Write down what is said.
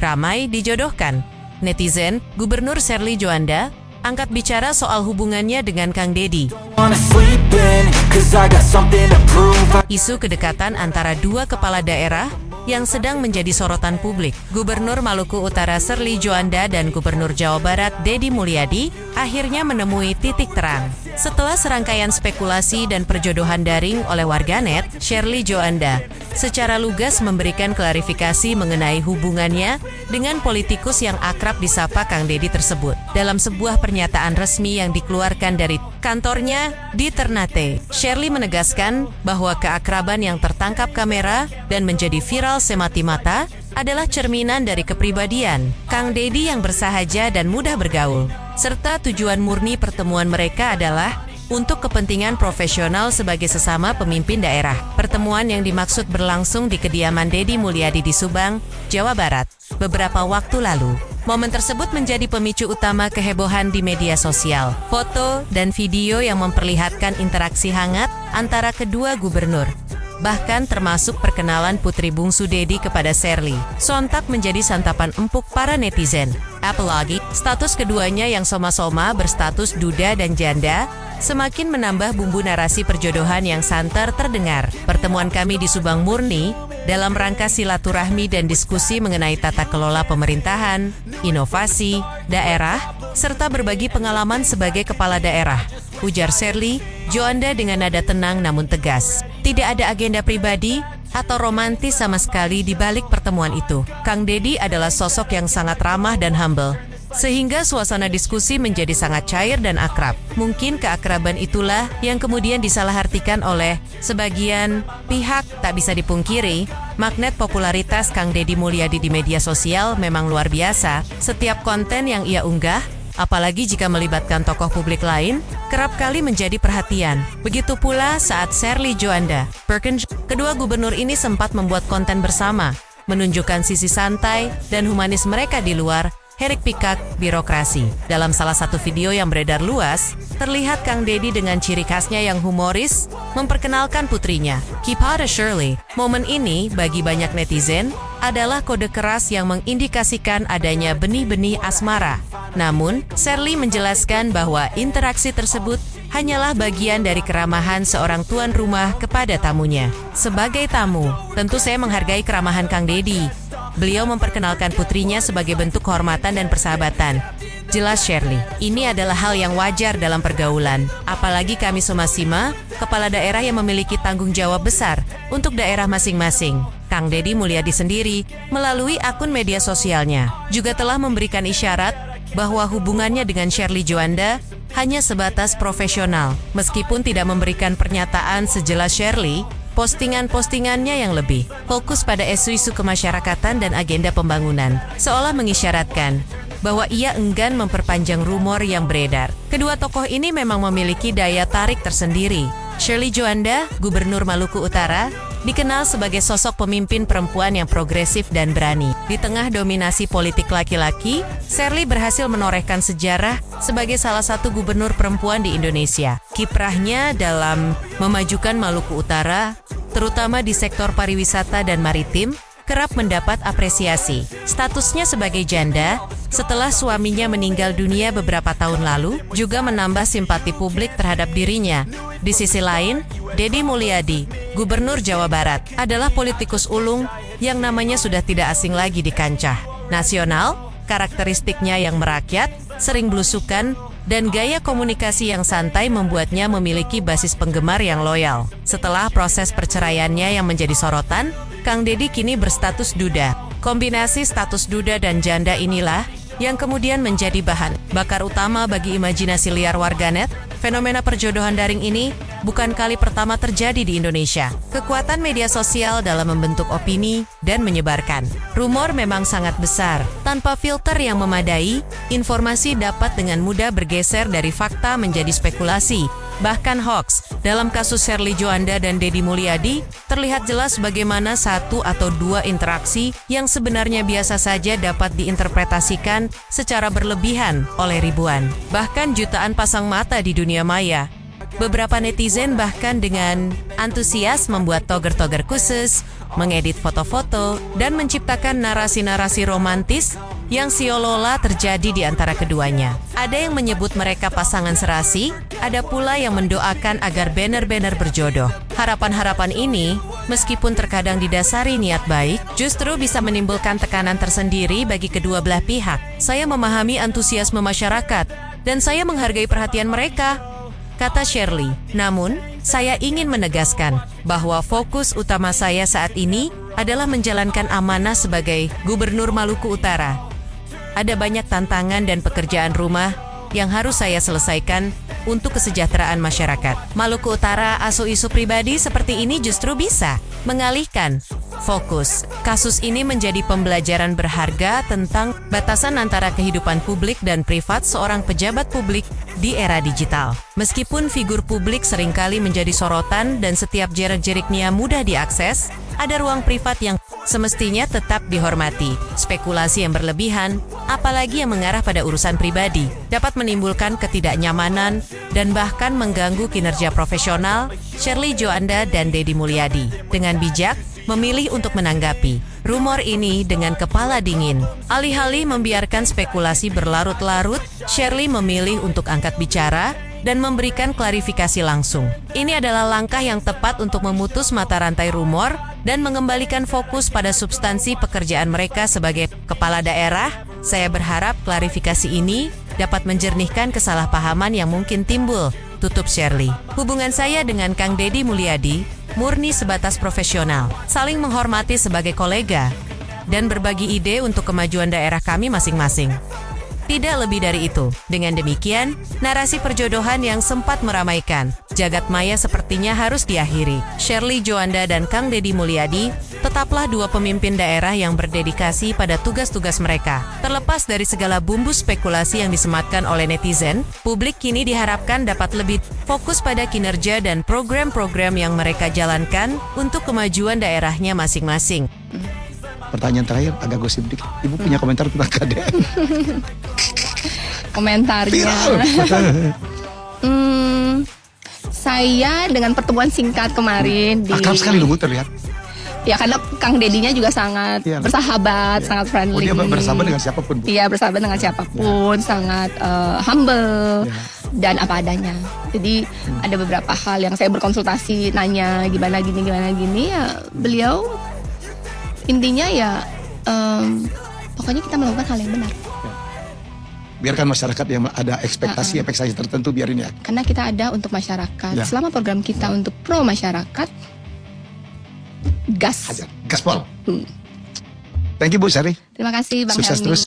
ramai dijodohkan. Netizen, Gubernur Sherly Djuanda, angkat bicara soal hubungannya dengan Kang Deddy. Isu kedekatan antara dua kepala daerah yang sedang menjadi sorotan publik. Gubernur Maluku Utara Sherly Djuanda dan Gubernur Jawa Barat Deddy Mulyadi akhirnya menemui titik terang. Setelah serangkaian spekulasi dan perjodohan daring oleh warganet, Sherly Djuanda secara lugas memberikan klarifikasi mengenai hubungannya dengan politikus yang akrab disapa Kang Deddy tersebut. Dalam sebuah pernyataan resmi yang dikeluarkan dari kantornya di Ternate, Sherly menegaskan bahwa keakraban yang tertangkap kamera dan menjadi viral semati-mata adalah cerminan dari kepribadian Kang Deddy yang bersahaja dan mudah bergaul, serta tujuan murni pertemuan mereka adalah untuk kepentingan profesional sebagai sesama pemimpin daerah. Pertemuan yang dimaksud berlangsung di kediaman Deddy Mulyadi di Subang, Jawa Barat, beberapa waktu lalu. Momen tersebut menjadi pemicu utama kehebohan di media sosial. Foto dan video yang memperlihatkan interaksi hangat antara kedua gubernur, bahkan termasuk perkenalan putri bungsu Deddy kepada Sherly, sontak menjadi santapan empuk para netizen. Apalagi, status keduanya yang soma-soma berstatus duda dan janda, semakin menambah bumbu narasi perjodohan yang santer terdengar. Pertemuan kami di Subang murni dalam rangka silaturahmi dan diskusi mengenai tata kelola pemerintahan, inovasi, daerah, serta berbagi pengalaman sebagai kepala daerah, ujar Sherly Djuanda dengan nada tenang namun tegas. Tidak ada agenda pribadi atau romantis sama sekali di balik pertemuan itu. Kang Deddy adalah sosok yang sangat ramah dan humble, sehingga suasana diskusi menjadi sangat cair dan akrab. Mungkin keakraban itulah yang kemudian disalahartikan oleh sebagian pihak. Tak bisa dipungkiri, magnet popularitas Kang Deddy Mulyadi di media sosial memang luar biasa. Setiap konten yang ia unggah, apalagi jika melibatkan tokoh publik lain, kerap kali menjadi perhatian. Begitu pula saat Sherly Djuanda, kedua gubernur ini sempat membuat konten bersama, menunjukkan sisi santai dan humanis mereka di luar hiruk-pikuk birokrasi. Dalam salah satu video yang beredar luas, terlihat Kang Deddy dengan ciri khasnya yang humoris memperkenalkan putrinya, Kepada Sherly. Momen ini bagi banyak netizen adalah kode keras yang mengindikasikan adanya benih-benih asmara. Namun, Sherly menjelaskan bahwa interaksi tersebut hanyalah bagian dari keramahan seorang tuan rumah kepada tamunya. Sebagai tamu, tentu saya menghargai keramahan Kang Deddy. Beliau memperkenalkan putrinya sebagai bentuk kehormatan dan persahabatan. Jelas Sherly, ini adalah hal yang wajar dalam pergaulan. Apalagi kami Somasima, kepala daerah yang memiliki tanggung jawab besar untuk daerah masing-masing. Kang Deddy Mulyadi sendiri, melalui akun media sosialnya, juga telah memberikan isyarat bahwa hubungannya dengan Sherly Djuanda hanya sebatas profesional. Meskipun tidak memberikan pernyataan sejelas Sherly, postingan-postingannya yang lebih fokus pada isu-isu kemasyarakatan dan agenda pembangunan, seolah mengisyaratkan bahwa ia enggan memperpanjang rumor yang beredar. Kedua tokoh ini memang memiliki daya tarik tersendiri. Sherly Djuanda, Gubernur Maluku Utara, dikenal sebagai sosok pemimpin perempuan yang progresif dan berani. Di tengah dominasi politik laki-laki, Sherly berhasil menorehkan sejarah sebagai salah satu gubernur perempuan di Indonesia. Kiprahnya dalam memajukan Maluku Utara, terutama di sektor pariwisata dan maritim, kerap mendapat apresiasi. Statusnya sebagai janda, setelah suaminya meninggal dunia beberapa tahun lalu, juga menambah simpati publik terhadap dirinya. Di sisi lain, Deddy Mulyadi, Gubernur Jawa Barat, adalah politikus ulung yang namanya sudah tidak asing lagi di kancah nasional. Karakteristiknya yang merakyat, sering belusukan, dan gaya komunikasi yang santai membuatnya memiliki basis penggemar yang loyal. Setelah proses perceraiannya yang menjadi sorotan, Kang Deddy kini berstatus duda. Kombinasi status duda dan janda inilah yang kemudian menjadi bahan bakar utama bagi imajinasi liar warganet. Fenomena perjodohan daring ini bukan kali pertama terjadi di Indonesia. Kekuatan media sosial dalam membentuk opini dan menyebarkan rumor memang sangat besar. Tanpa filter yang memadai, informasi dapat dengan mudah bergeser dari fakta menjadi spekulasi, bahkan hoax. Dalam kasus Sherly Djuanda dan Deddy Mulyadi, terlihat jelas bagaimana satu atau dua interaksi yang sebenarnya biasa saja dapat diinterpretasikan secara berlebihan oleh ribuan, bahkan jutaan pasang mata di dunia maya. Beberapa netizen bahkan dengan antusias membuat toger-toger khusus mengedit foto-foto, dan menciptakan narasi-narasi romantis yang seolah-olah terjadi di antara keduanya. Ada yang menyebut mereka pasangan serasi, ada pula yang mendoakan agar banner-banner berjodoh. Harapan-harapan ini, meskipun terkadang didasari niat baik, justru bisa menimbulkan tekanan tersendiri bagi kedua belah pihak. Saya memahami antusiasme masyarakat, dan saya menghargai perhatian mereka, kata Shirley. Namun, saya ingin menegaskan bahwa fokus utama saya saat ini adalah menjalankan amanah sebagai Gubernur Maluku Utara. Ada banyak tantangan dan pekerjaan rumah yang harus saya selesaikan untuk kesejahteraan masyarakat. Maluku Utara isu-isu pribadi seperti ini justru bisa mengalihkan fokus. Kasus ini menjadi pembelajaran berharga tentang batasan antara kehidupan publik dan privat seorang pejabat publik di era digital. Meskipun figur publik seringkali menjadi sorotan dan setiap jerak-jeriknya mudah diakses, ada ruang privat yang semestinya tetap dihormati. Spekulasi yang berlebihan, apalagi yang mengarah pada urusan pribadi, dapat menimbulkan ketidaknyamanan dan bahkan mengganggu kinerja profesional Shirley Joanda dan Deddy Mulyadi. Dengan bijak, memilih untuk menanggapi rumor ini dengan kepala dingin. Alih-alih membiarkan spekulasi berlarut-larut, Shirley memilih untuk angkat bicara dan memberikan klarifikasi langsung. Ini adalah langkah yang tepat untuk memutus mata rantai rumor dan mengembalikan fokus pada substansi pekerjaan mereka sebagai kepala daerah. Saya berharap klarifikasi ini dapat menjernihkan kesalahpahaman yang mungkin timbul, tutup Shirley. Hubungan saya dengan Kang Deddy Mulyadi murni sebatas profesional, saling menghormati sebagai kolega, dan berbagi ide untuk kemajuan daerah kami masing-masing. Tidak lebih dari itu. Dengan demikian, narasi perjodohan yang sempat meramaikan jagat maya sepertinya harus diakhiri. Shirley Joanda dan Kang Deddy Mulyadi tetaplah dua pemimpin daerah yang berdedikasi pada tugas-tugas mereka. Terlepas dari segala bumbu spekulasi yang disematkan oleh netizen, publik kini diharapkan dapat lebih fokus pada kinerja dan program-program yang mereka jalankan untuk kemajuan daerahnya masing-masing. Pertanyaan terakhir agak gosip dikit. Ibu punya komentar tentang KDN? Komentarnya, saya dengan pertemuan singkat kemarin di Akrab sekali loh Bu terlihat. Ya karena Kang Dedinya juga sangat bersahabat, sangat friendly. Oh dia bersahabat dengan siapapun Bu? Iya bersahabat dengan siapapun, sangat humble dan apa adanya. Jadi ada beberapa hal yang saya berkonsultasi, nanya gimana gini ya beliau intinya ya pokoknya kita melakukan hal yang benar. Biarkan masyarakat yang ada ekspektasi tertentu biarin ya. Karena kita ada untuk masyarakat. Selama program kita untuk pro masyarakat, gas. Gaspol. Thank you Bu Shirley. Terima kasih Bang Sukses Helmi. terus.